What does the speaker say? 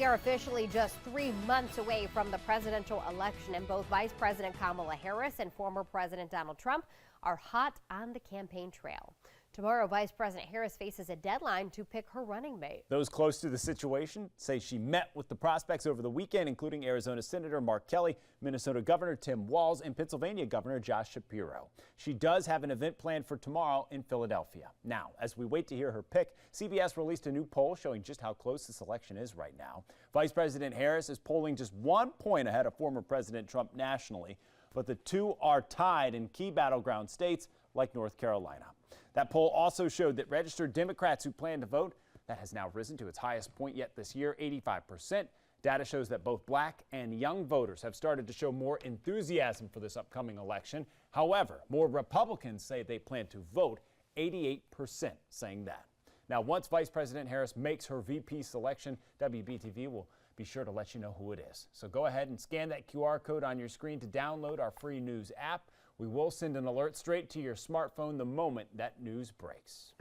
We are officially just 3 months away from the presidential election, and both Vice President Kamala Harris and former President Donald Trump are hot on the campaign trail. Tomorrow, Vice President Harris faces a deadline to pick her running mate. Those close to the situation say she met with the prospects over the weekend, including Arizona Senator Mark Kelly, Minnesota Governor Tim Walz, and Pennsylvania Governor Josh Shapiro. She does have an event planned for tomorrow in Philadelphia. Now, as we wait to hear her pick, CBS released a new poll showing just how close this election is right now. Vice President Harris is polling just 1 point ahead of former President Trump nationally, but the two are tied in key battleground states like North Carolina. That poll also showed that registered Democrats who plan to vote, that has now risen to its highest point yet this year, 85%. Data shows that both black and young voters have started to show more enthusiasm for this upcoming election. However, more Republicans say they plan to vote, 88% saying that. Now, once Vice President Harris makes her VP selection, WBTV will be sure to let you know who it is. So go ahead and scan that QR code on your screen to download our free news app. We will send an alert straight to your smartphone the moment that news breaks.